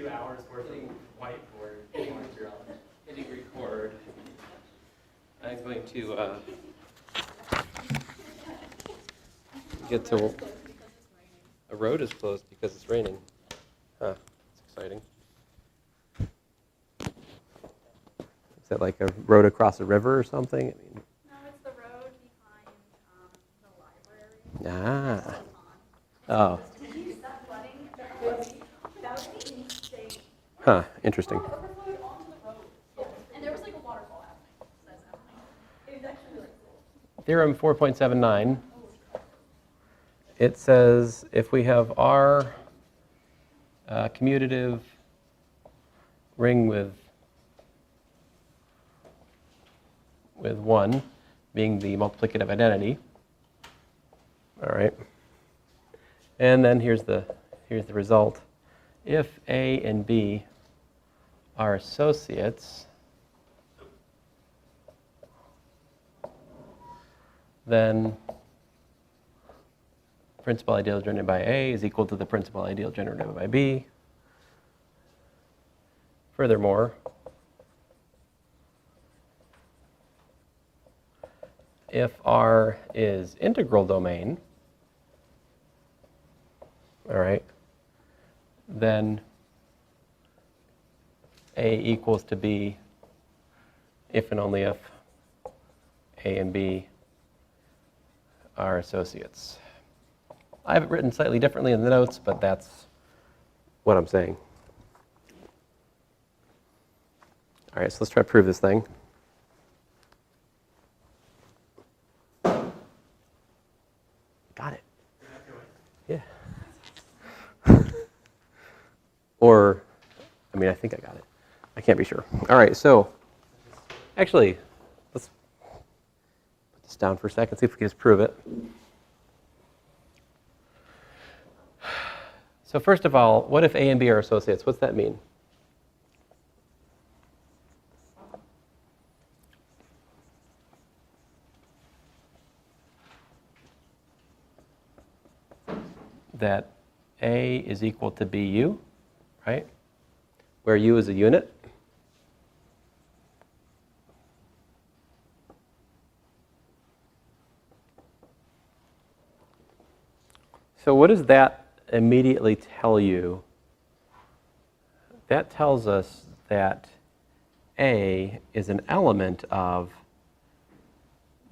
2 hours worth of whiteboard Hitting record. I'm going to get to. A road is closed because it's raining. Huh, that's exciting. Is that like a road across a river or something? I mean, no, it's the road behind the library. ah. Oh. Huh, interesting. And there was like a waterfall happening. It was actually really cool. Theorem 4.79. It says if we have R commutative ring with 1 being the multiplicative identity. All right. And then here's the result. If A and B are associates, then principal ideal generated by A is equal to the principal ideal generated by B. Furthermore, if R is integral domain, all right, then A equals to B if and only if A and B are associates. I have it written slightly differently in the notes, but that's what I'm saying. All right, so let's try to prove this thing. Got it. Yeah. Or, I mean, I think I got it. I can't be sure. All right, so actually, let's put this down for a second, see if we can just prove it. So first of all, what if A and B are associates? What's that mean? That A is equal to BU, right? Where U is a unit. So what does that immediately tell you? That tells us that A is an element of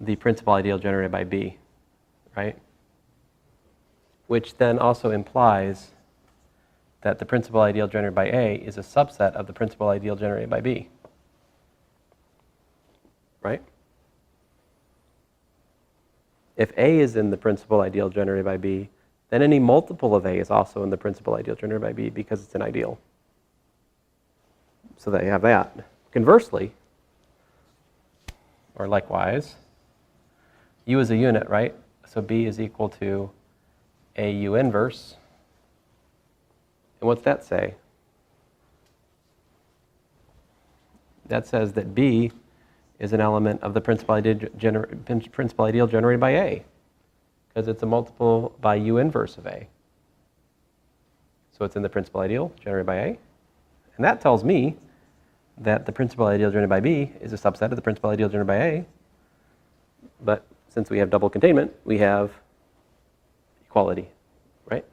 the principal ideal generated by B, right? Which then also implies that the principal ideal generated by A is a subset of the principal ideal generated by B, right? If A is in the principal ideal generated by B, then any multiple of A is also in the principal ideal generated by B because it's an ideal. So that you have that. Conversely, or likewise, U is a unit, right? So B is equal to A U inverse. And what's that say? That says that B is an element of the principal ideal generated by A, because it's a multiple by U inverse of A. So it's in the principal ideal generated by A. And that tells me that the principal ideal generated by B is a subset of the principal ideal generated by A. But since we have double containment, we have equality, right?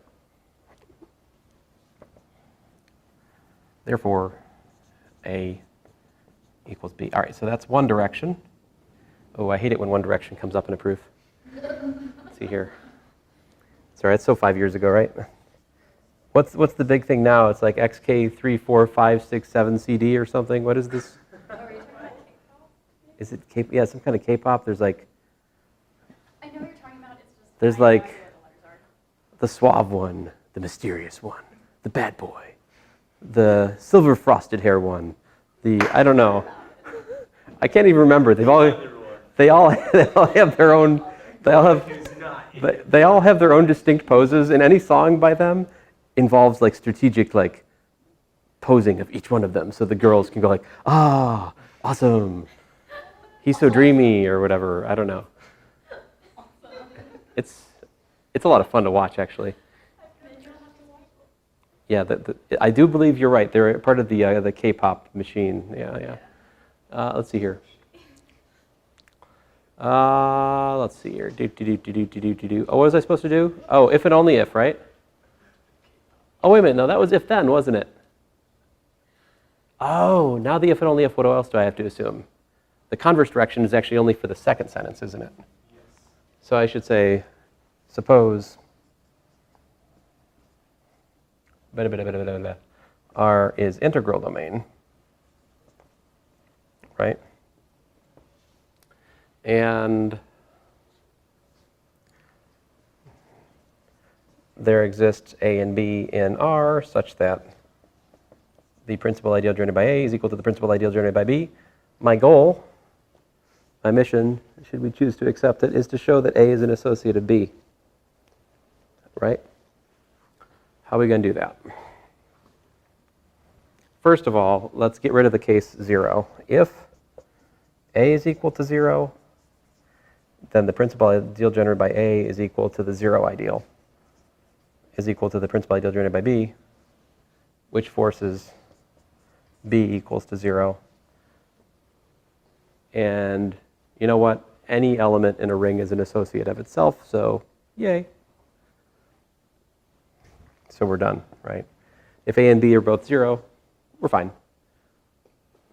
Therefore, A equals B. All right, so that's one direction. Oh, I hate it when one direction comes up in a proof. Let's see here. Sorry, it's so 5 years ago, right? What's the big thing now? It's like XK3, 4, 5, 6, 7 CD or something. What is this? Is it K? Yeah, some kind of K-pop. There's like. I know what you're talking about. It's just. There's like the suave one, the mysterious one, the bad boy, the silver frosted hair one, the I don't know. I can't even remember. They all have their own. They all have their own distinct poses, and any song by them involves like strategic like posing of each one of them, so the girls can go like, ah, awesome, he's so dreamy or whatever. I don't know. It's a lot of fun to watch, actually. Yeah, I do believe you're right. They're part of the K-pop machine. Yeah. Let's see here. Let's see here. Oh, what was I supposed to do? Oh, if and only if, right? Oh, wait a minute. No, that was if then, wasn't it? Oh, now the if and only if, what else do I have to assume? The converse direction is actually only for the second sentence, isn't it? Yes. So I should say, suppose R is integral domain, right? And there exists A and B in R such that the principal ideal generated by A is equal to the principal ideal generated by B. My goal, my mission, should we choose to accept it, is to show that A is an associate of B, right? How are we going to do that? First of all, let's get rid of the case 0. If A is equal to 0, then the principal ideal generated by A is equal to the 0 ideal, is equal to the principal ideal generated by B, which forces B equals to 0. And you know what? Any element in a ring is an associate of itself, so yay. So we're done, right? If A and B are both 0, we're fine.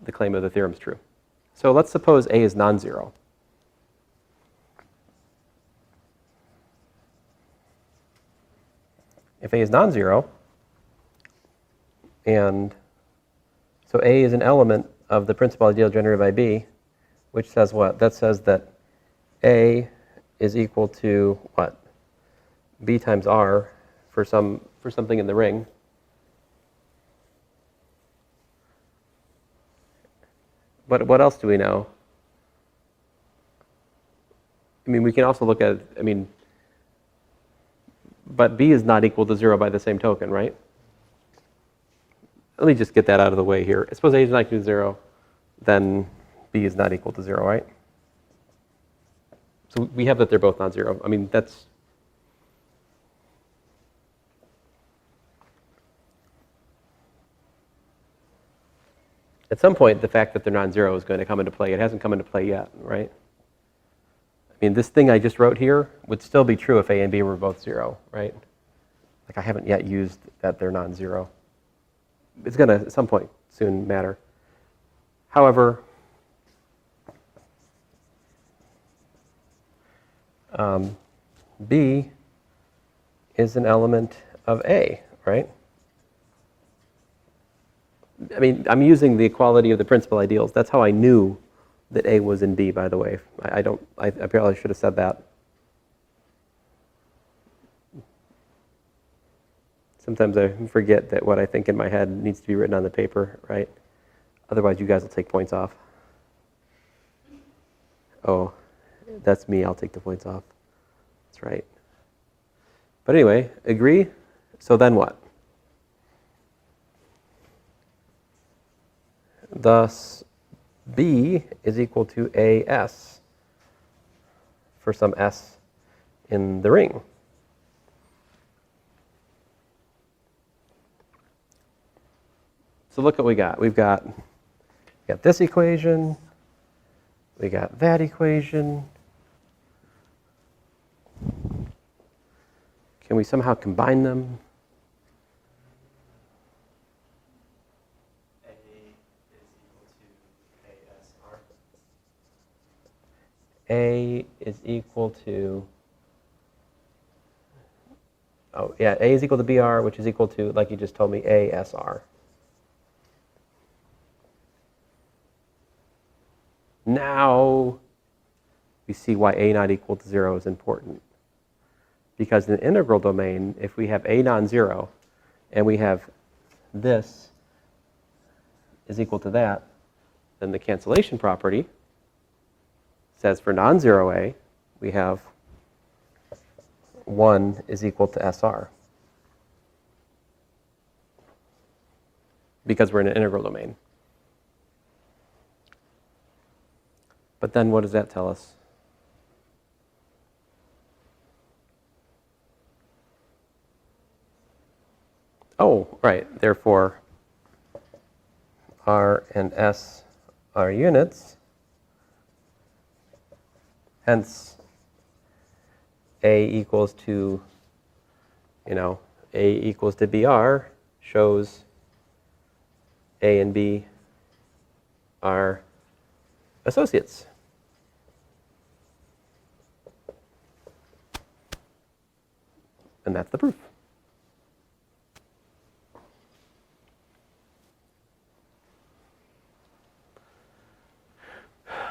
The claim of the theorem is true. So let's suppose A is non-zero. If A is non-zero, and so A is an element of the principal ideal generated by B, which says what? That says that A is equal to what? B times R for something in the ring. But what else do we know? I mean, we can also look at, but B is not equal to 0 by the same token, right? Let me just get that out of the way here. Suppose A is not equal to 0, then B is not equal to 0, right? So we have that they're both non-zero. I mean, that's... At some point, the fact that they're non-zero is going to come into play. It hasn't come into play yet, right? I mean, this thing I just wrote here would still be true if A and B were both 0, right? Like, I haven't yet used that they're non-zero. It's going to, at some point, soon matter. However, B is an element of A, right? I mean, I'm using the equality of the principal ideals. That's how I knew that A was in B, by the way. I probably should have said that. Sometimes I forget that what I think in my head needs to be written on the paper, right? Otherwise, you guys will take points off. Oh, that's me. I'll take the points off. That's right. But anyway, agree? So then what? Thus, B is equal to AS for some S in the ring. So look what we got. We've got this equation. We got that equation. Can we somehow combine them? A is equal to, oh yeah, A is equal to BR, which is equal to, like you just told me, ASR. Now we see why A not equal to 0 is important. Because in the integral domain, if we have A non-zero and we have this is equal to that, then the cancellation property says for non-zero A, we have 1 is equal to SR. Because we're in an integral domain. But then what does that tell us? Oh, right. Therefore, R and S are units. Hence, A equals to, A equals to BR shows A and B are associates. And that's the proof.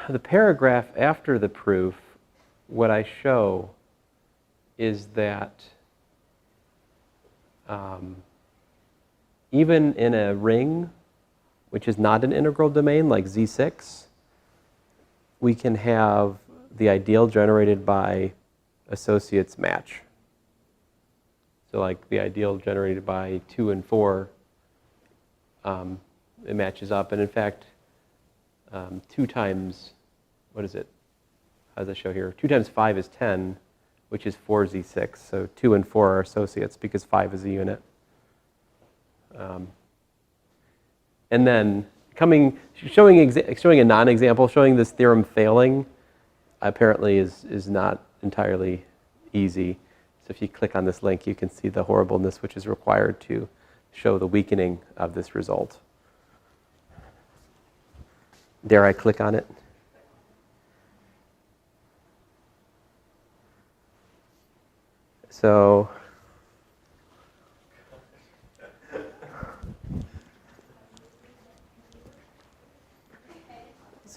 The paragraph after the proof, what I show is that even in a ring, which is not an integral domain like Z6, we can have the ideal generated by associates match. So like the ideal generated by 2 and 4, it matches up. And in fact, 2 times, what is it? How does that show here? 2 times 5 is 10, which is 4Z6. So 2 and 4 are associates because 5 is a unit. And then showing a non-example, showing this theorem failing, apparently is not entirely easy. So if you click on this link, you can see the horribleness which is required to show the weakening of this result. Dare I click on it? So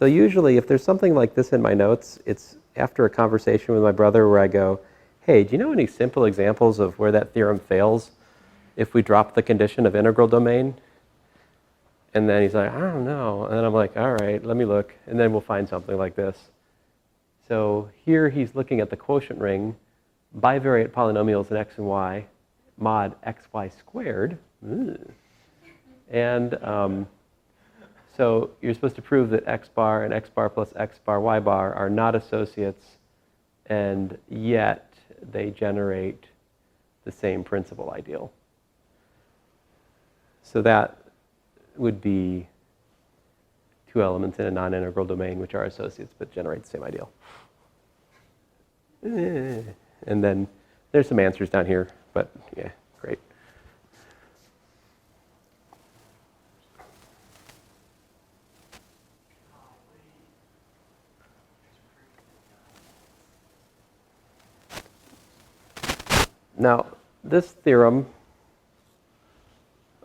usually if there's something like this in my notes, it's after a conversation with my brother where I go, hey, do you know any simple examples of where that theorem fails if we drop the condition of integral domain? And then he's like, I don't know. And then I'm like, all right, let me look. And then we'll find something like this. So here he's looking at the quotient ring, bivariate polynomials in x and y, mod xy squared. And so you're supposed to prove that x bar and x bar plus x bar y bar are not associates, and yet they generate the same principal ideal. So that would be 2 elements in a non-integral domain which are associates but generate the same ideal. And then there's some answers down here, but yeah, great. Now, this theorem,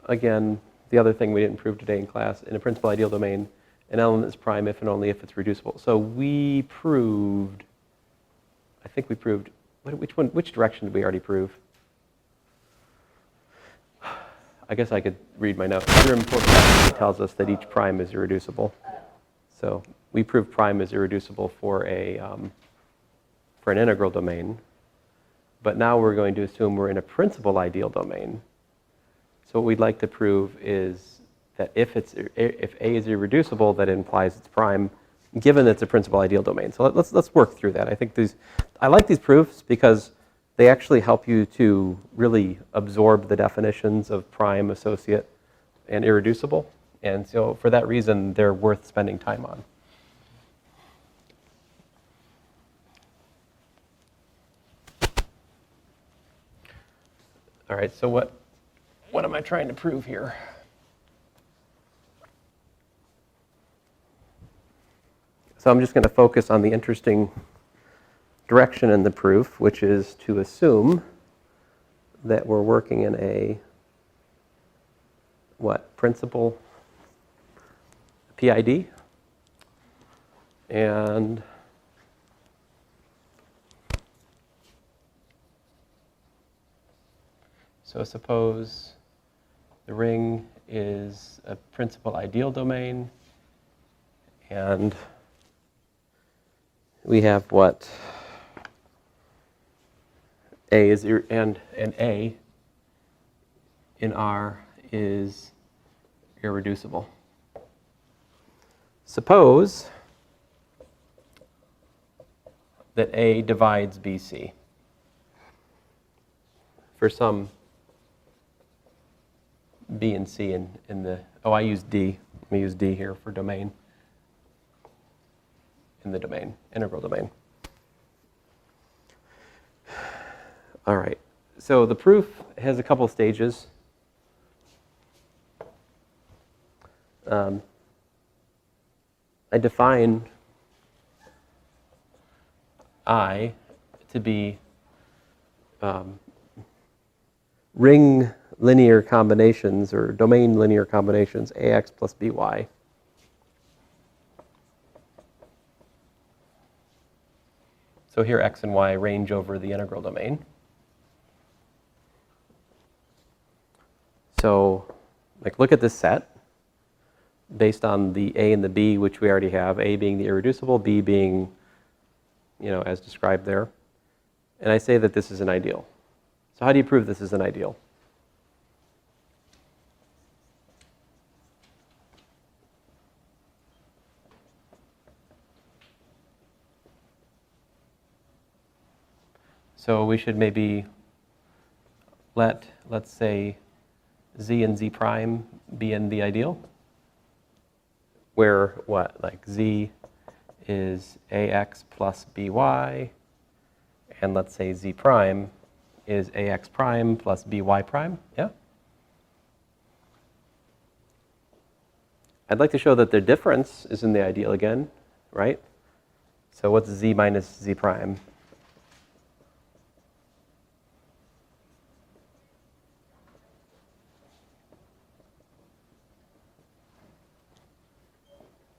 again, the other thing we didn't prove today in class, in a principal ideal domain, an element is prime if and only if it's reducible. So we proved, I think we proved, which direction did we already prove? I guess I could read my notes. Theorem 4 tells us that each prime is irreducible. So we proved prime is irreducible for an integral domain. But now we're going to assume we're in a principal ideal domain. So what we'd like to prove is that if A is irreducible, that implies it's prime, given that it's a principal ideal domain. So let's work through that. I like these proofs because they actually help you to really absorb the definitions of prime, associate, and irreducible. And so for that reason, they're worth spending time on. All right, so what am I trying to prove here? So I'm just going to focus on the interesting direction in the proof, which is to assume that we're working in a, principal PID? And so suppose the ring is a principal ideal domain, and we have what? A is, and A in R is irreducible. Suppose that A divides BC for some B and C in the, oh, I use D. Let me use D here for domain. In the domain, integral domain. All right, so the proof has a couple stages. I define I to be ring linear combinations or domain linear combinations, AX plus BY. So here X and Y range over the integral domain. So, like, look at this set based on the A and the B, which we already have, A being the irreducible, B being, as described there. And I say that this is an ideal. So how do you prove this is an ideal? So we should maybe let's say, Z and Z prime be in the ideal, where what? Like Z is AX plus BY, and let's say Z prime is AX prime plus BY prime, yeah? I'd like to show that the difference is in the ideal again, right? So what's Z minus Z prime?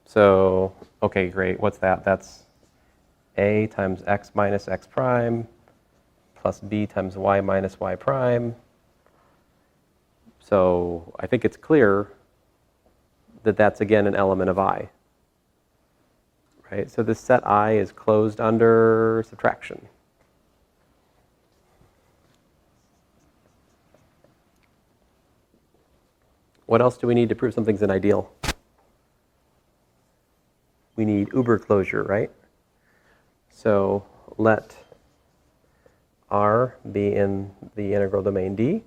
So, okay, great. What's that? That's A times X minus X prime plus B times Y minus Y prime. So I think it's clear that that's, again, an element of I. Right? So this set I is closed under subtraction. What else do we need to prove something's an ideal? We need uber closure, right? So let R be in the integral domain D.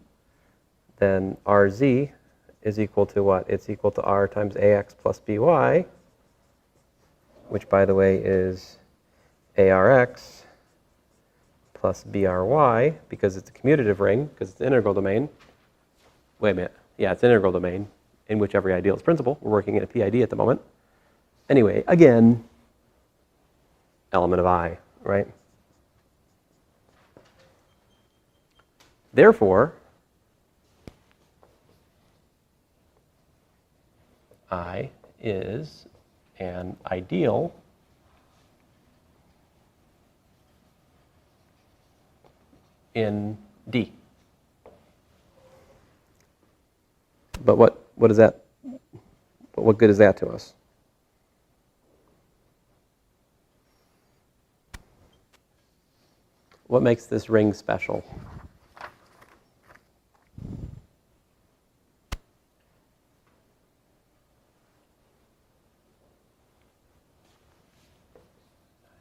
Then RZ is equal to what? It's equal to R times AX plus BY, which, by the way, is ARX plus BRY, because it's a commutative ring, because it's an integral domain. Wait a minute. Yeah, it's an integral domain in which every ideal is principal. We're working in a PID at the moment. Anyway, again, element of I, right? Therefore, I is an ideal in D. But what is that? What good is that to us? What makes this ring special?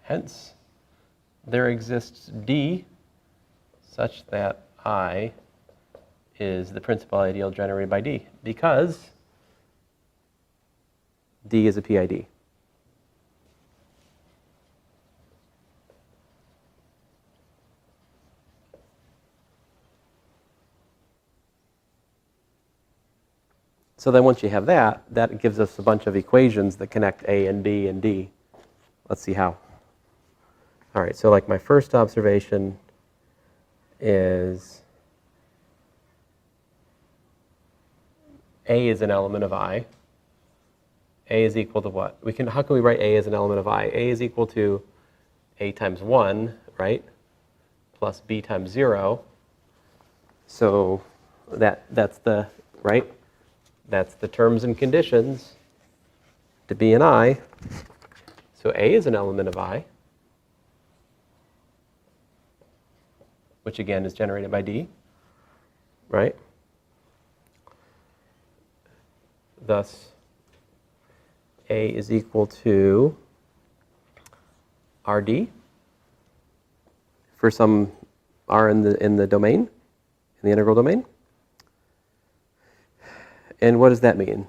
Hence, there exists D such that I is the principal ideal generated by D, because D is a PID. So then once you have that, that gives us a bunch of equations that connect A and B and D. Let's see how. All right, so like my first observation is A is an element of I. A is equal to what? How can we write A as an element of I? A is equal to A times 1, right? Plus B times 0. So that's the, right? That's the terms and conditions to B and I. So A is an element of I, which again is generated by D, right? Thus, A is equal to RD for some R in the domain, in the integral domain. And what does that mean?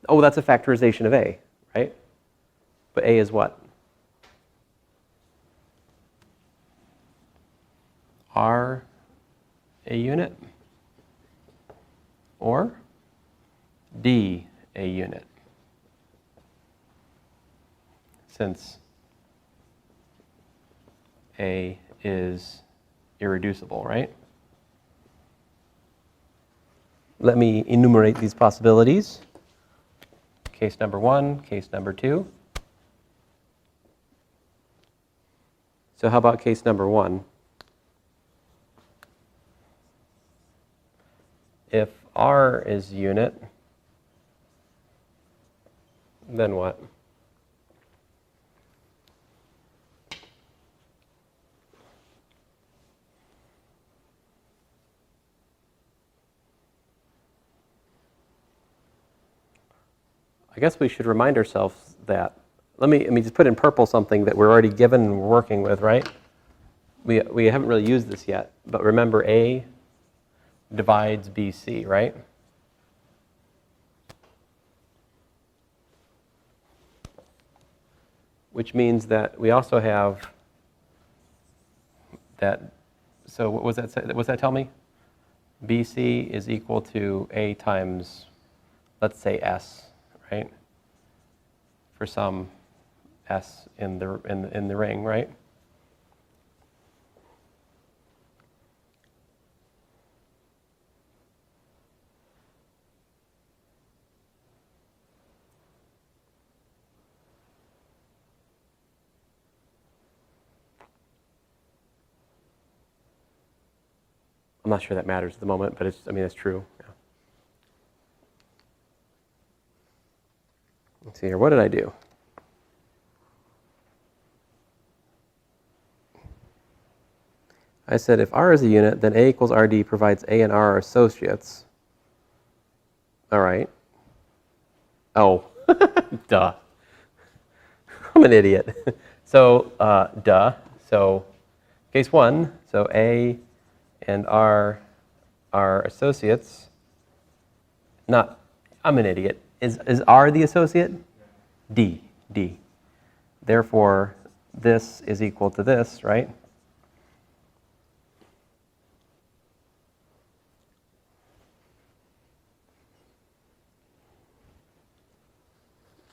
Oh, that's a factorization of A, right? But A is what? R a unit or D a unit, since A is irreducible, right? Let me enumerate these possibilities. Case number 1, case number 2. So how about case number 1? If R is unit, then what? I guess we should remind ourselves that. Let me just put in purple something that we're already given and we're working with, right? We haven't really used this yet, but remember A divides BC, right? Which means that we also have that, so what was that say? What's that tell me? BC is equal to A times, let's say S, right? For some S in the ring, right? I'm not sure that matters at the moment, but I mean, it's true. Yeah. Let's see here. What did I do? I said if R is a unit, then A equals RD provides A and R are associates. All right. Oh, duh. I'm an idiot. So, duh. So, case 1, so A and R are associates. Not, I'm an idiot. Is R the associate? D. Therefore, this is equal to this, right?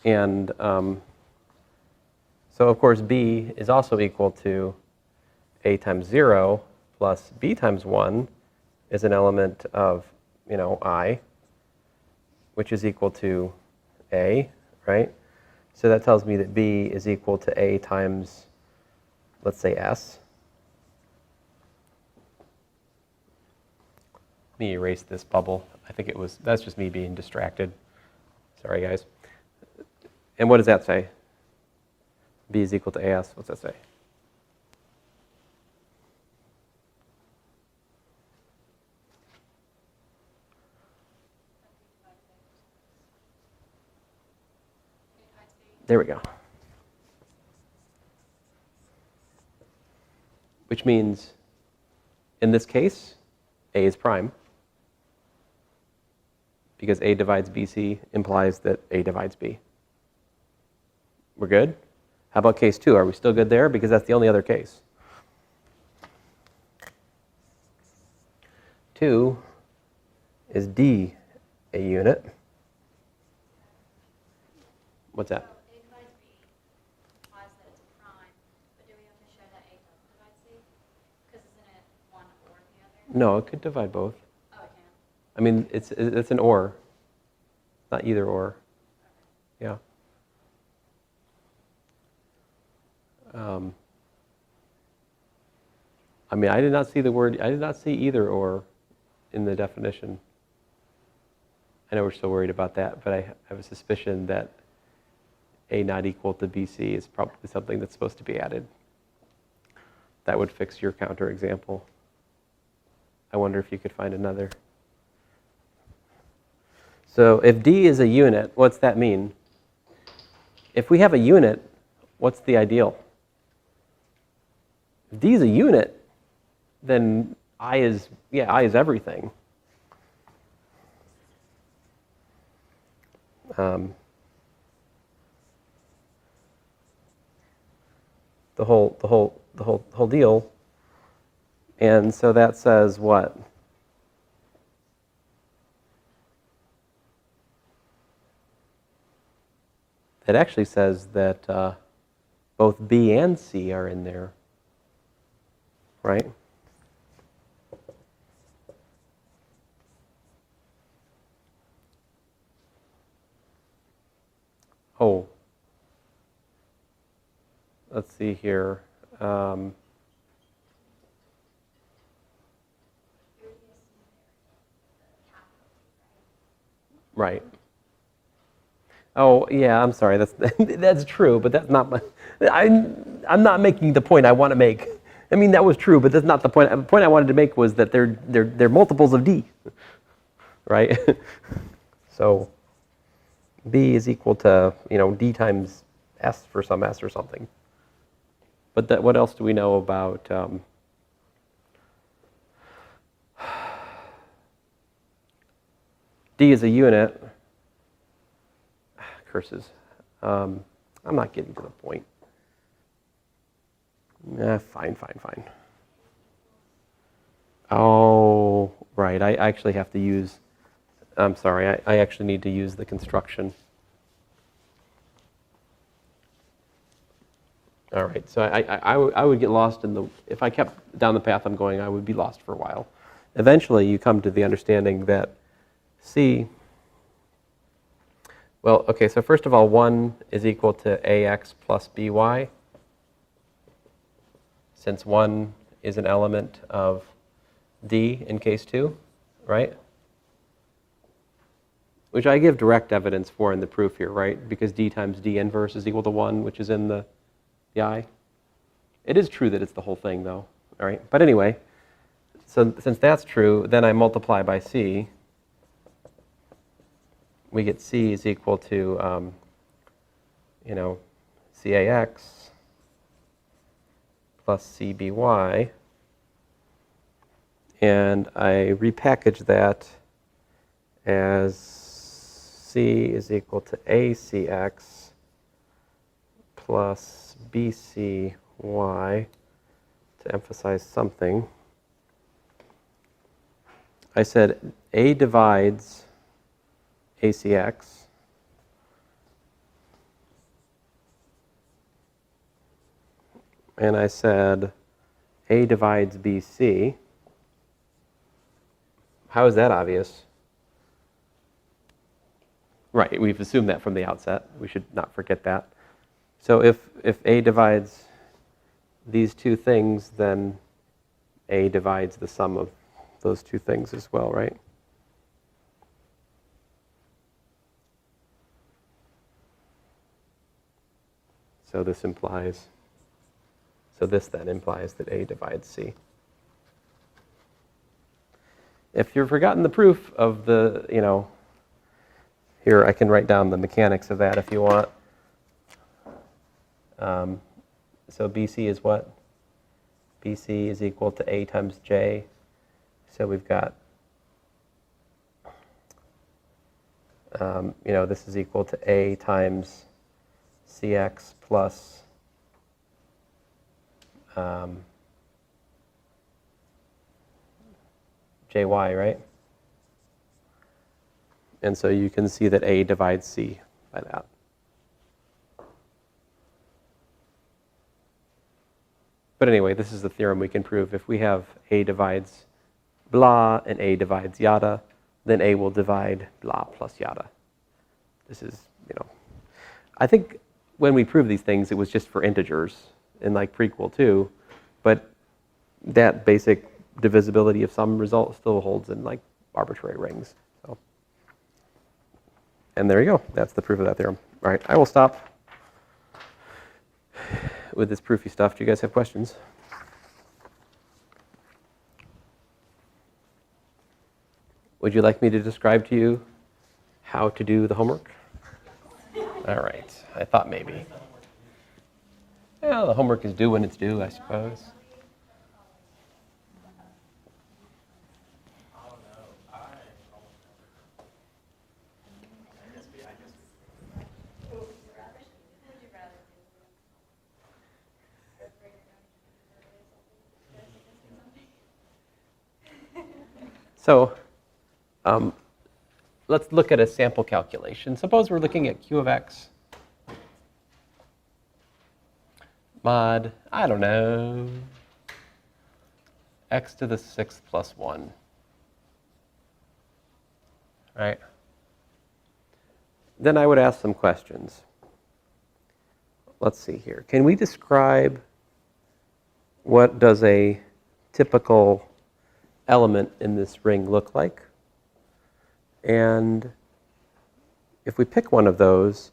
And so, of course, B is also equal to A times 0 plus B times 1 is an element of, I, which is equal to A, right? So that tells me that B is equal to A times, let's say, S. Let me erase this bubble. I think that's just me being distracted. Sorry, guys. And what does that say? B is equal to AS. What's that say? There we go. Which means, in this case, A is prime. Because A divides BC implies that A divides B. We're good? How about case 2? Are we still good there? Because that's the only other case. 2 is D a unit? What's that? A divides B implies that it's a prime, but do we have to show that A doesn't divide C? Because isn't it one or the other? No, it could divide both. Oh, it can. I mean, it's an or, not either or. Okay. Yeah. I mean, I did not see either or in the definition. I know we're still worried about that, but I have a suspicion that A not equal to BC is probably something that's supposed to be added. That would fix your counterexample. I wonder if you could find another. So if D is a unit, what's that mean? If we have a unit, what's the ideal? If D is a unit, then I is everything. the whole deal. And so that says what? It actually says that both B and C are in there, right? Oh, let's see here. Right. Oh, yeah, I'm sorry. That's true, but that's not my. I'm not making the point I want to make. I mean, that was true, but that's not the point. The point I wanted to make was that they're multiples of D, right? So B is equal to, D times S for some S or something. But what else do we know about D is a unit? Curses. I'm not getting to the point. Fine. Oh, right. I actually have to use, I'm sorry, I actually need to use the construction. All right, so I would get lost if I kept down the path I'm going, I would be lost for a while. Eventually, you come to the understanding that C, well, okay, so first of all, 1 is equal to AX plus BY, since 1 is an element of D in case 2, right? Which I give direct evidence for in the proof here, right? Because D times D inverse is equal to 1, which is in the I. It is true that it's the whole thing, though, all right? But anyway, so since that's true, then I multiply by C. We get C is equal to, CAX plus CBY. And I repackage that as C is equal to ACX plus BCY to emphasize something. I said A divides ACX. And I said A divides BC. How is that obvious? Right, we've assumed that from the outset. We should not forget that. So if A divides these two things, then A divides the sum of those two things as well, right? So this implies, so this then implies that A divides C. If you've forgotten the proof of the, here I can write down the mechanics of that if you want. So BC is what? BC is equal to A times J. So we've got, this is equal to A times CX plus JY, right? And so you can see that A divides C by that. But anyway, this is the theorem we can prove. If we have A divides blah and A divides yada, then A will divide blah plus yada. This is, I think when we prove these things, it was just for integers in like prequel 2, but that basic divisibility of some result still holds in like arbitrary rings. So. And there you go. That's the proof of that theorem. All right, I will stop with this proofy stuff. Do you guys have questions? Would you like me to describe to you how to do the homework? All right, I thought maybe. Well, the homework is due when it's due, I suppose. So let's look at a sample calculation. Suppose we're looking at q of x mod, I don't know, x to the 6th plus 1. Right? Then I would ask some questions. Let's see here. Can we describe what does a typical element in this ring look like? And if we pick one of those,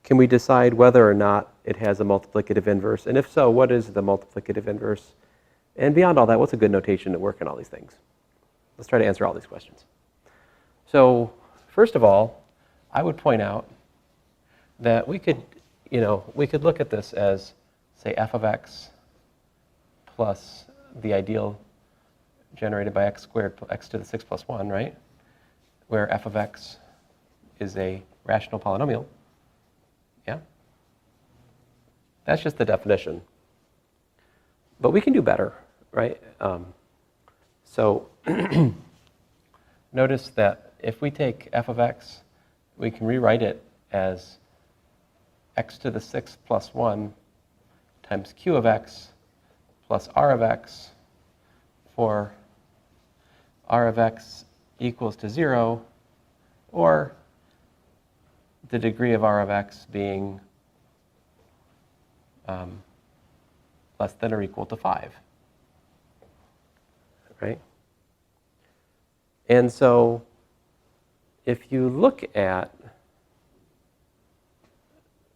can we decide whether or not it has a multiplicative inverse? And if so, what is the multiplicative inverse? And beyond all that, what's a good notation to work in all these things? Let's try to answer all these questions. So first of all, I would point out that we could look at this as, say, f of x plus the ideal generated by x squared, x to the 6 plus 1, right? Where f of x is a rational polynomial. Yeah? That's just the definition. But we can do better, right? So notice that if we take f of x, we can rewrite it as x to the 6th plus 1 times q of x plus r of x, for r of x equals to 0, or the degree of r of x being less than or equal to 5. Right? And so if you look at,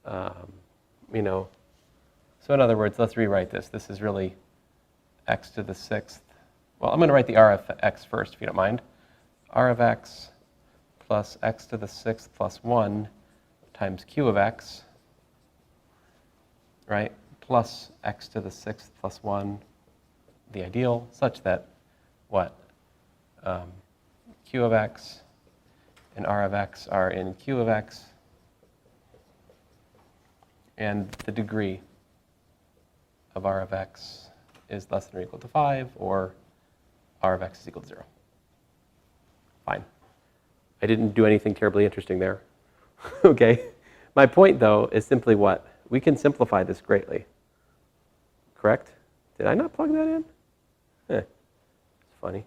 so in other words, let's rewrite this. This is really x to the 6th. Well, I'm going to write the r of x first, if you don't mind. R of x plus x to the 6th plus 1 times q of x, right, plus x to the 6th plus 1, the ideal, such that what? Q of x and r of x are in q of x, and the degree of r of x is less than or equal to 5, or r of x is equal to 0. Fine. I didn't do anything terribly interesting there. Okay? My point, though, is simply what? We can simplify this greatly. Correct? Did I not plug that in? It's funny.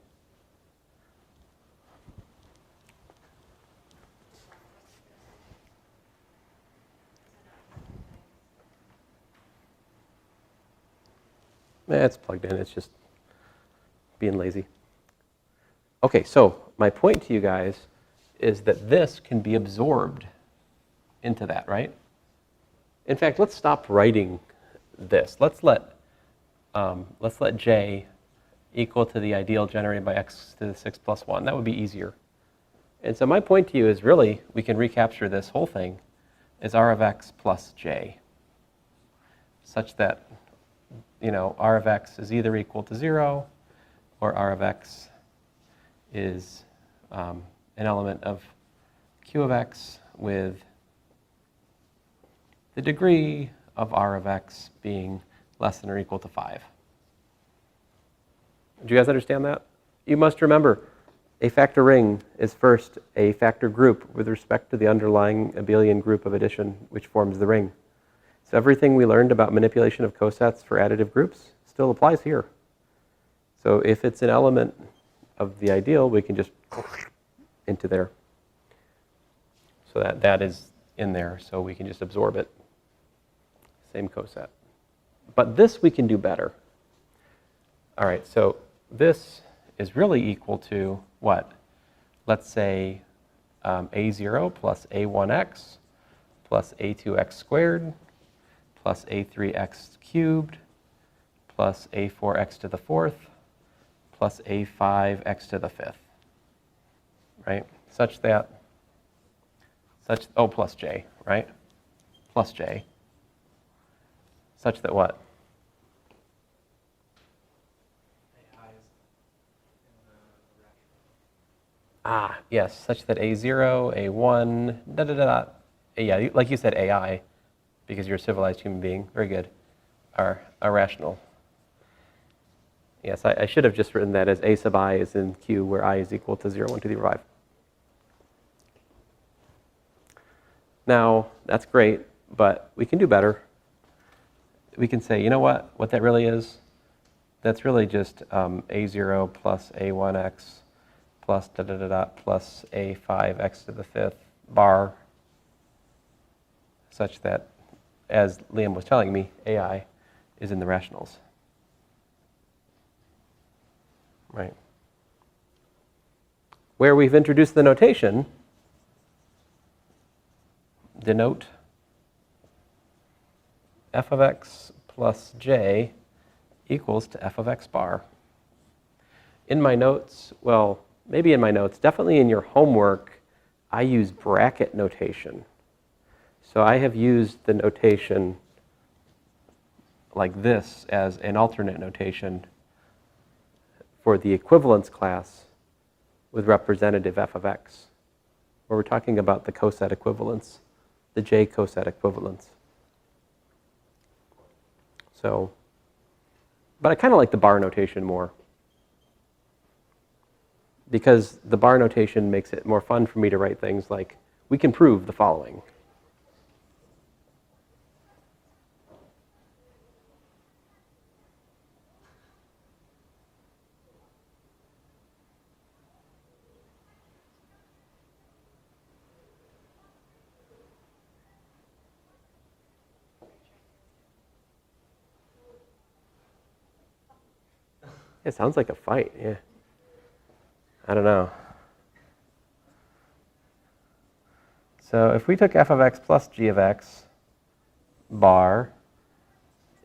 It's plugged in. It's just being lazy. Okay, so my point to you guys is that this can be absorbed into that, right? In fact, let's stop writing this. Let's let j equal to the ideal generated by x to the 6 plus 1. That would be easier. And so my point to you is really we can recapture this whole thing as r of x plus j, such that r of x is either equal to 0 or r of x is an element of q of x with the degree of r of x being less than or equal to 5. Do you guys understand that? You must remember, a factor ring is first a factor group with respect to the underlying abelian group of addition which forms the ring. So everything we learned about manipulation of cosets for additive groups still applies here. So if it's an element of the ideal, we can just into there. So that is in there, so we can just absorb it. Same coset. But this we can do better. All right, so this is really equal to what? Let's say a0 plus a1x plus a2x squared plus a3x cubed plus a4x to the 4th plus a5x to the 5th, right? Plus j, right? Plus j, such that what? Yes, such that a0, a1, yeah, like you said, ai, because you're a civilized human being, very good, are rational. Yes, I should have just written that as a sub I is in Q, where I is equal to 0, 1 to the 5. Now, that's great, but we can do better. We can say, you know what that really is? That's really just a0 plus a1x plus da-da-da-da plus a5x to the 5th bar, such that, as Liam was telling me, ai is in the rationals. Right. Where we've introduced the notation, denote f of x plus j equals to f of x bar. In my notes, well, maybe in my notes, definitely in your homework, I use bracket notation. So I have used the notation like this as an alternate notation for the equivalence class with representative f of x, where we're talking about the coset equivalence, the j coset equivalence. So, but I kind of like the bar notation more, because the bar notation makes it more fun for me to write things like, we can prove the following. It sounds like a fight, yeah. I don't know. So if we took f of x plus g of x bar,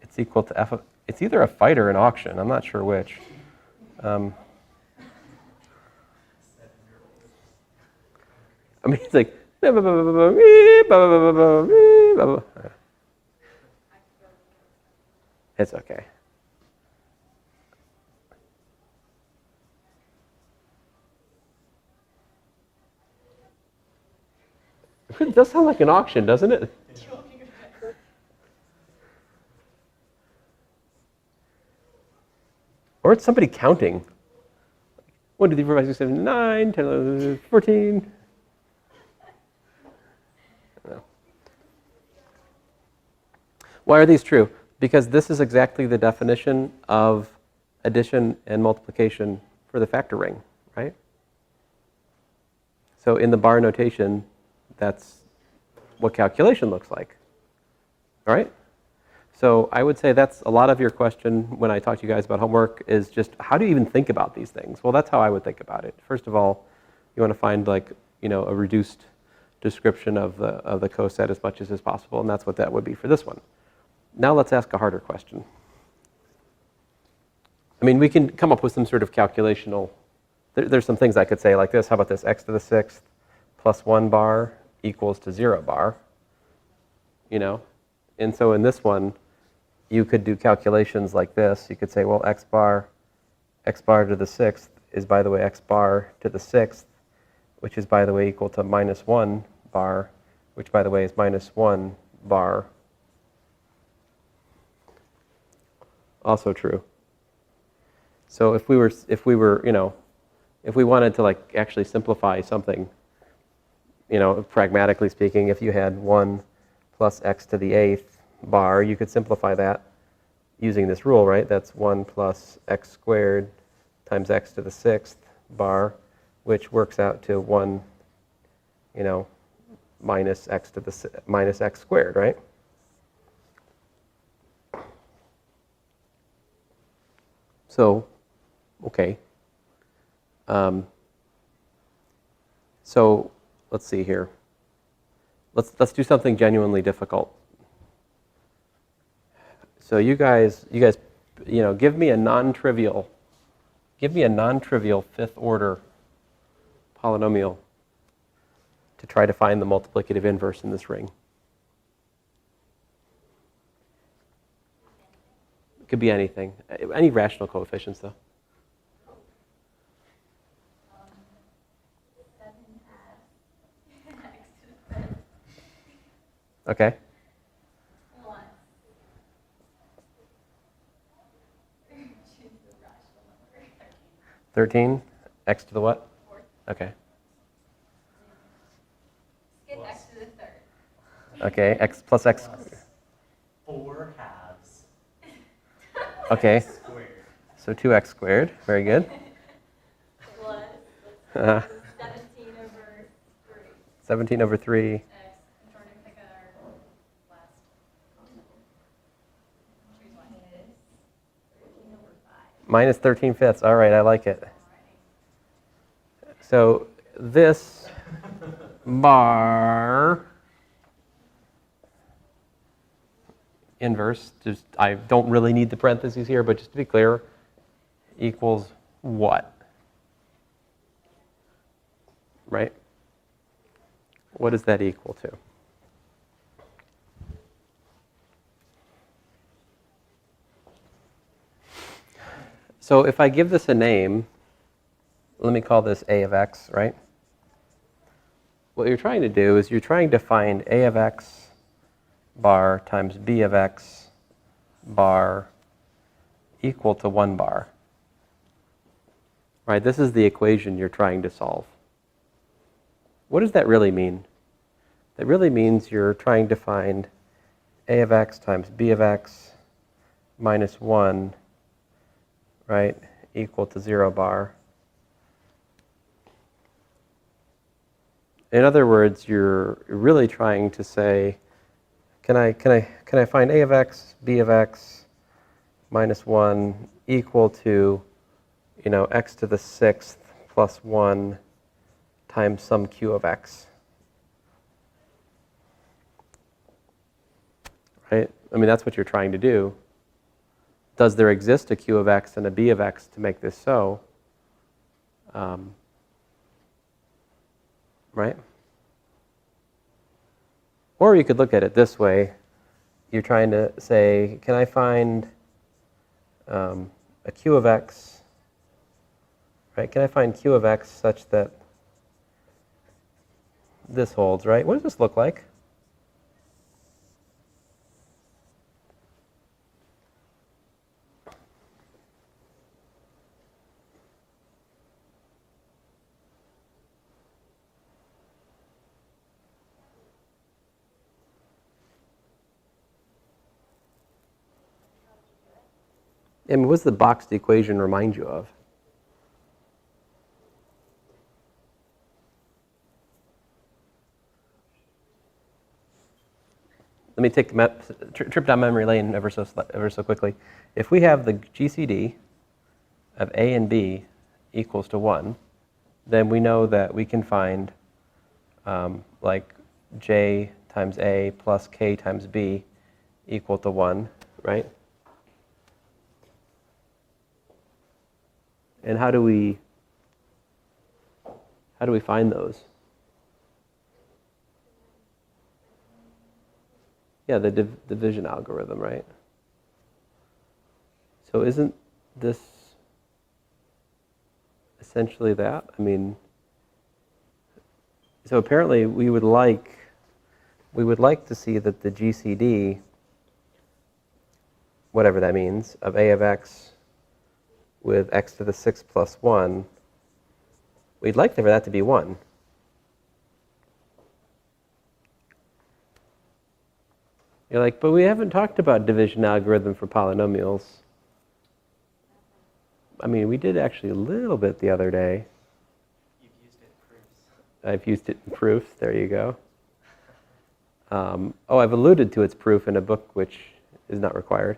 it's equal to f of, it's either a fight or an auction. I'm not sure which. I mean, it's like, it's okay. It does sound like an auction, doesn't it? Or it's somebody counting. 1, 2, 3, 4, 5, 6, 7, 9, 10, 11, 14. No. Why are these true? Because this is exactly the definition of addition and multiplication for the factor ring, right? So in the bar notation, that's what calculation looks like, all right? So I would say that's a lot of your question when I talk to you guys about homework is just, how do you even think about these things? Well, that's how I would think about it. First of all, you want to find, like, you know, a reduced description of the coset as much as is possible, and that's what that would be for this one. Now let's ask a harder question. I mean, we can come up with some sort of calculational, there's some things I could say like this. How about this? X to the 6th plus 1 bar equals to 0 bar, you know? And so in this one, you could do calculations like this. You could say, well, x bar to the 6th is, by the way, x bar to the 6th, which is, by the way, equal to minus 1 bar, which, by the way, is minus 1 bar. Also true. So if we were, you know, if we wanted to, like, actually simplify something, you know, pragmatically speaking, if you had 1 plus x to the 8th bar, you could simplify that using this rule, right? That's 1 plus x squared times x to the 6th bar, which works out to 1, you know, minus x squared, right? So, okay. So let's see here. Let's do something genuinely difficult. So you guys, you know, give me a non-trivial 5th order polynomial to try to find the multiplicative inverse in this ring. It could be anything, any rational coefficients though. Okay. 13? X to the what? Fourth. Okay. Skip x to the third. Okay, x plus x. Plus 4 halves Okay, squared. so 2x squared. Very good. Plus Uh, 17 over 3. 17 over 3. X. I'm trying to pick our last constant. Choose one. It is 13 over 5. Minus 13 fifths. All right, I like it. Alrighty. So this bar inverse, just I don't really need the parentheses here, but just to be clear, equals what? Right? What is that equal to? So if I give this a name, let me call this a of x, right? What you're trying to do is you're trying to find a of x bar times b of x bar equal to 1 bar. Right, this is the equation you're trying to solve. What does that really mean? That really means you're trying to find a of x times b of x minus 1, right, equal to 0 bar. In other words, you're really trying to say, can I find a of x, b of x minus 1 equal to, x to the 6th plus 1 times some q of x? Right? I mean, that's what you're trying to do. Does there exist a q of x and a b of x to make this so? Right? Or you could look at it this way. You're trying to say, can I find a q of x, right? Can I find q of x such that this holds, right? What does this look like? I mean, what does the boxed equation remind you of? Let me take the trip down memory lane ever so quickly. If we have the GCD of A and B equals to 1, then we know that we can find like J times A plus K times B equal to 1, right? And how do we find those? Yeah, the division algorithm, right? So isn't this essentially that? I mean, so apparently we would like to see that the GCD, whatever that means, of a of x with x to the 6th plus 1, we'd like for that to be 1. You're like, but we haven't talked about division algorithm for polynomials. I mean, we did actually a little bit the other day. You've used it in proofs. I've used it in proofs. There you go. I've alluded to its proof in a book which is not required.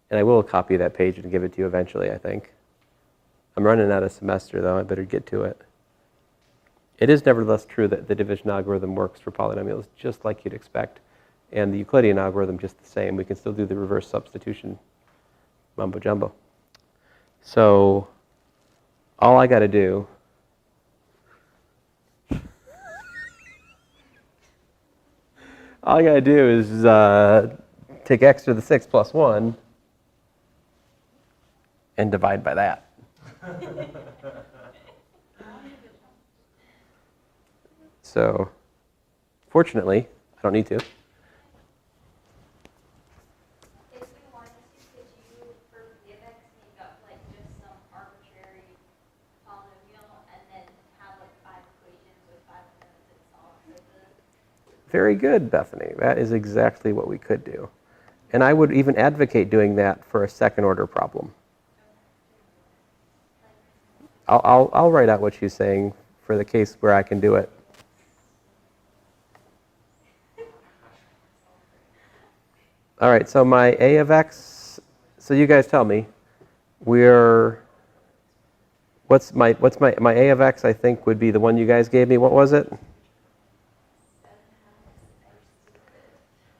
And I will copy that page and give it to you eventually, I think. I'm running out of semester, though. I better get to it. It is nevertheless true that the division algorithm works for polynomials just like you'd expect. And the Euclidean algorithm just the same. We can still do the reverse substitution mumbo jumbo. So all I got to do is take x to the 6th plus 1 and divide by that. So fortunately, I don't need to. If we wanted to, could you, for b of x, make up like just some arbitrary Very good, Bethany. That is exactly what we could do. And I would even advocate doing that for a second order problem. I'll write out what she's saying for the case where I can do it. All right, so my a of x, so you guys tell me, what's my a of x, I think, would be the one you guys gave me. What was it?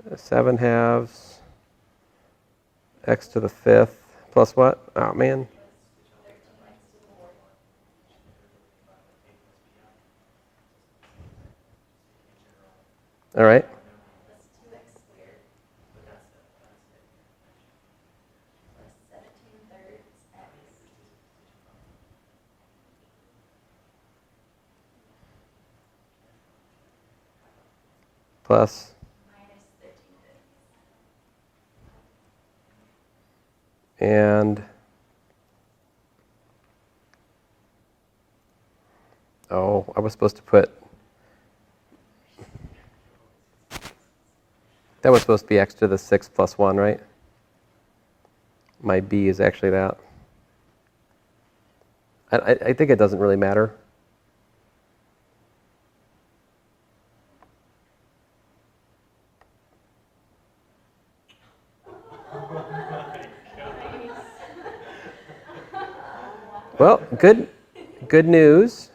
7/2 x to the 5th plus what? Oh, man. All right. Plus and oh, I was supposed to put that was supposed to be x to the 6th plus 1, right? My b is actually that. I think it doesn't really matter. Well, good news.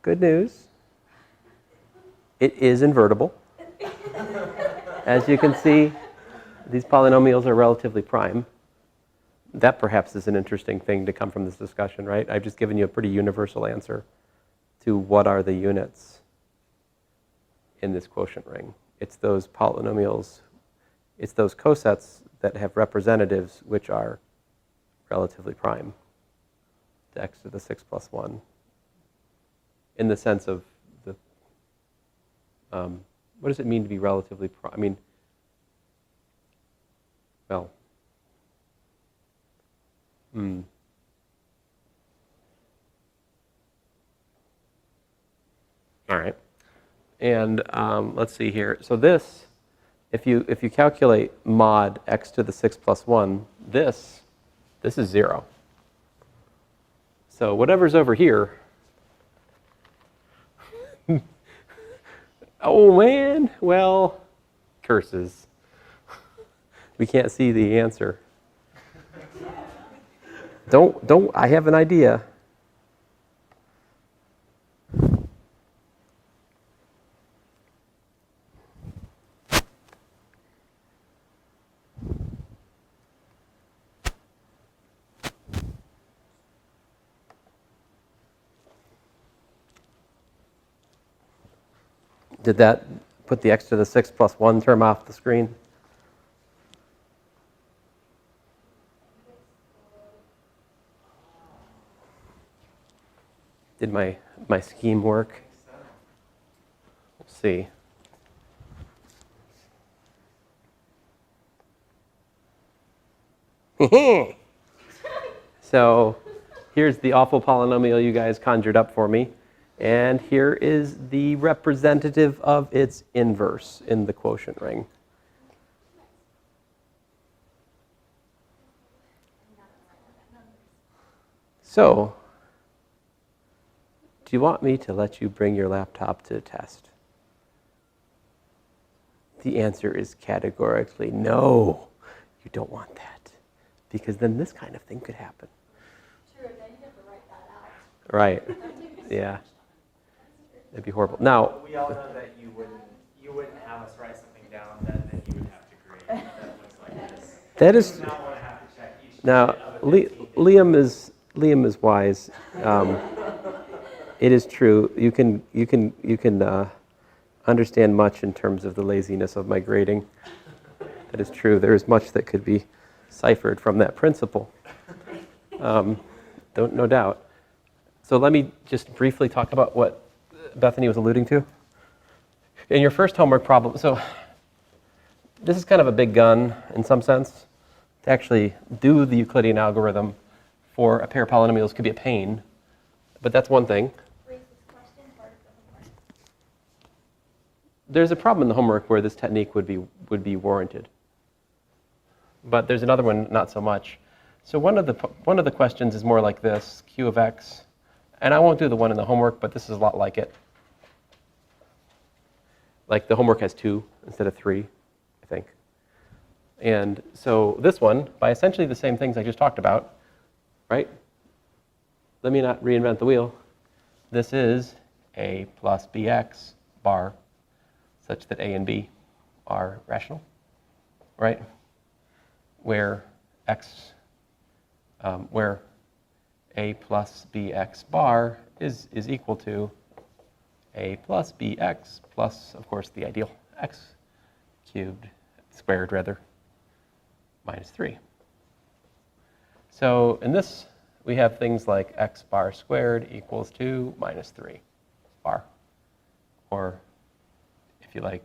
Good news. It is invertible. As you can see, these polynomials are relatively prime. That perhaps is an interesting thing to come from this discussion, right? I've just given you a pretty universal answer to what are the units in this quotient ring. It's those polynomials, it's those cosets that have representatives which are relatively prime. To x to the 6 plus 1, in the sense of the, what does it mean to be relatively prime? I mean, well, all right, and let's see here. So this, if you calculate mod x to the 6 plus 1, this is 0. So whatever's over here, oh man, well, curses. We can't see the answer. Don't, I have an idea. Did that put the x to the 6 plus 1 term off the screen? Did my scheme work? We'll see. So here's the awful polynomial you guys conjured up for me. And here is the representative of its inverse in the quotient ring. So, do you want me to let you bring your laptop to the test? The answer is categorically no. You don't want that. Because then this kind of thing could happen. True, then you have to write that out. Right. Yeah. It'd be horrible. Now, We all know that you wouldn't have us write something down that you would have to grade that looks like this. that is You would not want to have to check each now digit of a 15 digit. Liam is wise. It is true. You can understand much in terms of the laziness of my grading. That is true. There is much that could be ciphered from that principle. No doubt. So let me just briefly talk about what Bethany was alluding to. In your first homework problem, so this is kind of a big gun in some sense. To actually do the Euclidean algorithm for a pair of polynomials could be a pain, but that's one thing. there's a problem in the homework where this technique would be warranted. But there's another one, not so much. So one of the questions is more like this, q of x. And I won't do the one in the homework, but this is a lot like it. Like the homework has 2 instead of 3, I think. And so this one, by essentially the same things I just talked about, right? Let me not reinvent the wheel. This is a plus bx bar such that a and b are rational, right? Where where a plus bx bar is equal to a plus bx plus, of course, the ideal x squared rather, minus 3. So in this, we have things like x bar squared equals to minus 3 bar, or if you like,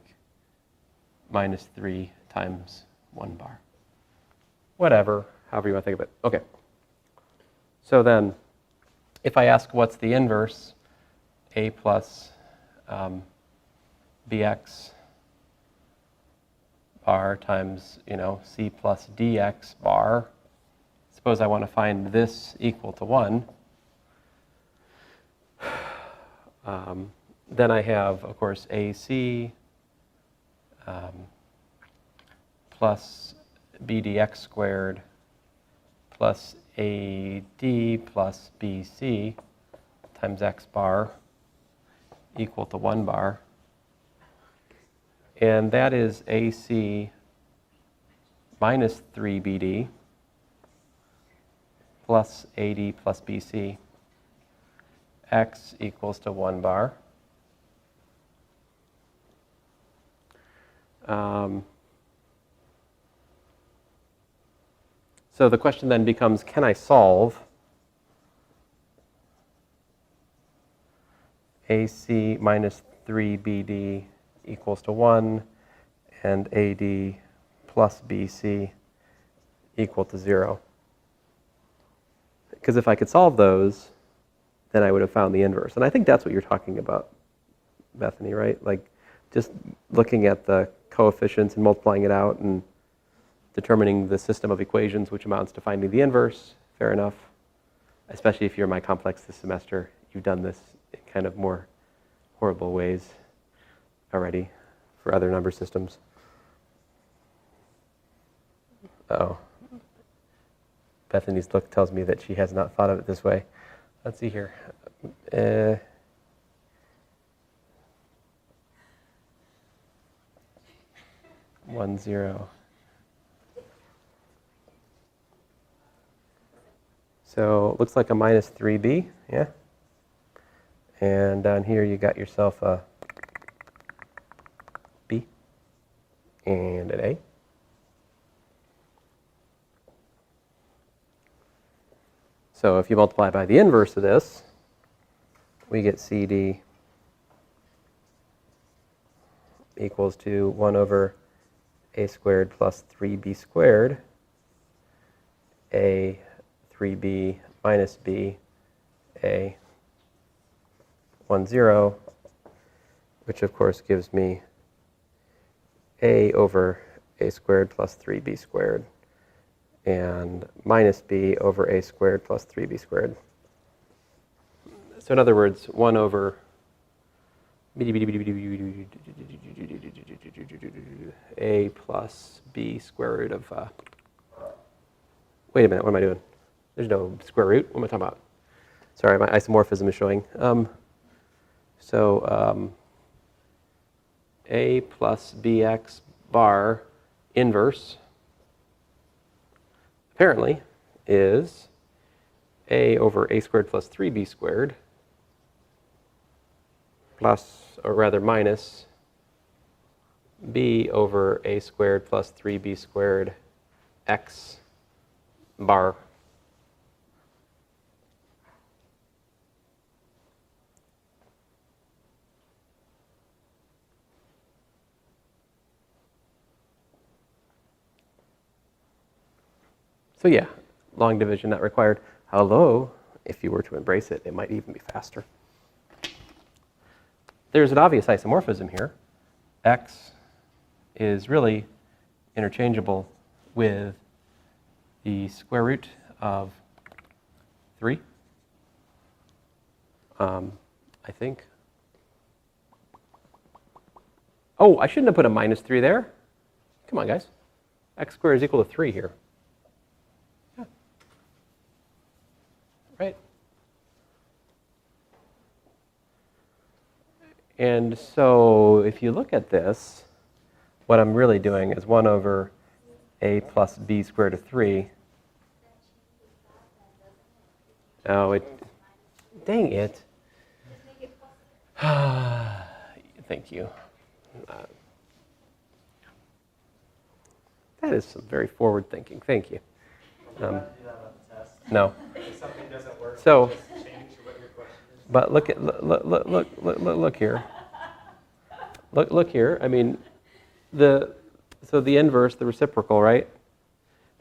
minus 3 times 1 bar. Whatever, however you want to think of it. Okay. So then, if I ask what's the inverse, a plus bx bar times, c plus dx bar, suppose I want to find this equal to 1, then I have, of course, ac plus bdx squared plus ad plus bc times x bar equal to 1 bar. And that is ac minus 3bd plus ad plus bc. X equals to 1 bar. So the question then becomes, can I solve AC minus 3BD equals to 1 and AD plus BC equal to 0? Because if I could solve those, then I would have found the inverse. And I think that's what you're talking about, Bethany, right? Like just looking at the coefficients and multiplying it out and determining the system of equations, which amounts to finding the inverse. Fair enough. Especially if you're my complex this semester, you've done this in kind of more horrible ways already for other number systems. Uh-oh. Bethany's look tells me that she has not thought of it this way. Let's see here. 1, 0. So it looks like a minus 3b, yeah? And down here you got yourself a b and an a. So if you multiply by the inverse of this, we get CD equals to 1 over a squared plus 3b squared, a 3b minus b, a 1, 0, which of course gives me a over a squared plus 3b squared, and minus b over a squared plus 3b squared. So in other words, 1 over a plus b square root of, wait a minute, what am I doing? There's no square root. What am I talking about? Sorry, my isomorphism is showing. A plus bx bar inverse apparently is a over a squared plus 3b squared plus, or rather minus, b over a squared plus 3b squared x bar. So yeah, long division not required. Although, if you were to embrace it, it might even be faster. There's an obvious isomorphism here. x is really interchangeable with the square root of 3, I think. Oh, I shouldn't have put a minus 3 there. Come on, guys. X squared is equal to 3 here. Yeah. Right? And so if you look at this, what I'm really doing is 1 over a plus b squared of 3. Oh, dang it. Thank you. That is some very forward thinking. Thank you. We're allowed to do that on the test. No. If something doesn't work, So, just change what your question is. but look here. Look here. I mean, so the inverse, the reciprocal, right?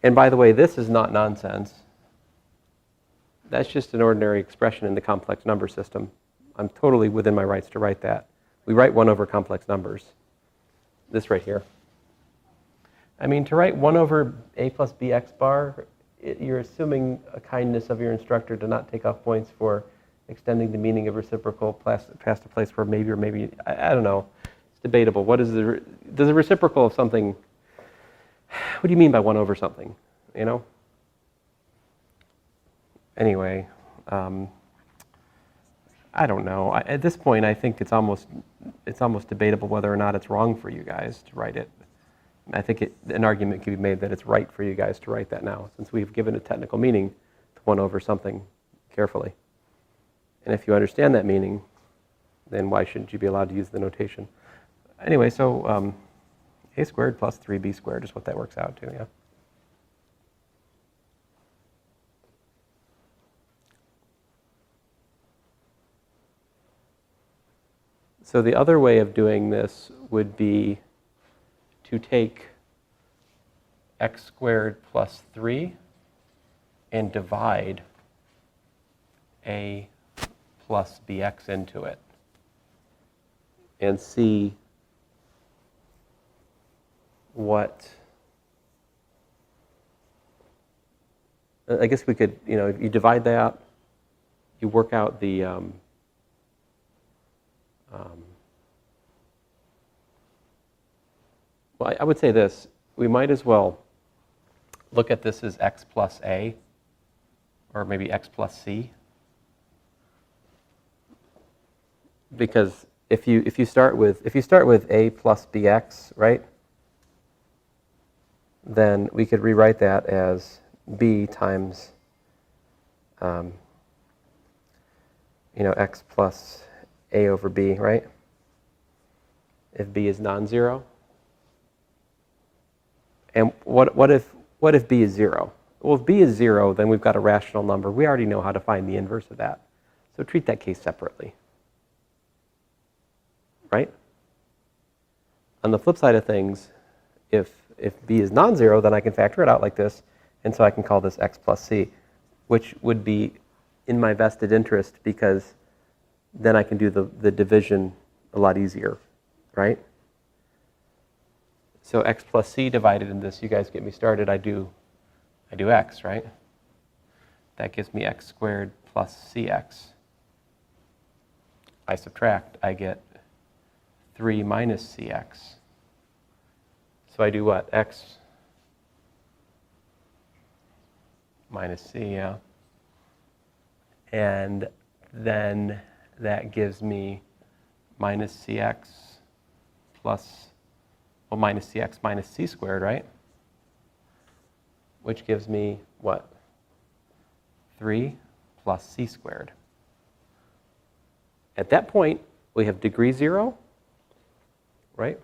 And by the way, this is not nonsense. That's just an ordinary expression in the complex number system. I'm totally within my rights to write that. We write 1 over complex numbers. This right here. I mean, to write 1 over a plus bx bar, you're assuming a kindness of your instructor to not take off points for extending the meaning of reciprocal past a place where maybe or maybe, I don't know. It's debatable. What is does a reciprocal of something, what do you mean by 1 over something, you know? Anyway, I don't know. At this point, I think it's almost debatable whether or not it's wrong for you guys to write it. I think an argument can be made that it's right for you guys to write that now, since we've given a technical meaning to 1 over something carefully. And if you understand that meaning, then why shouldn't you be allowed to use the notation? Anyway, so a squared plus 3b squared is what that works out to, yeah. So the other way of doing this would be to take x squared plus 3 and divide a plus bx into it and see what, I guess we could, you divide that, you work out the, well, I would say this. We might as well look at this as x plus a, or maybe x plus c, because if you start with a plus bx, right, then we could rewrite that as b times x plus a over b, right? If b is non-zero. And what if b is 0? Well, if b is 0, then we've got a rational number. We already know how to find the inverse of that. So treat that case separately. Right? On the flip side of things, if b is non-zero, then I can factor it out like this, and so I can call this x plus c, which would be in my vested interest because then I can do the division a lot easier, right? So x plus c divided in this, you guys get me started, I do x, right? That gives me x squared plus cx. I subtract, I get 3 minus cx. So I do what? X minus c, yeah. And then that gives me minus cx plus, well, minus cx minus c squared, right? Which gives me what? 3 plus c squared. At that point, we have degree 0, right?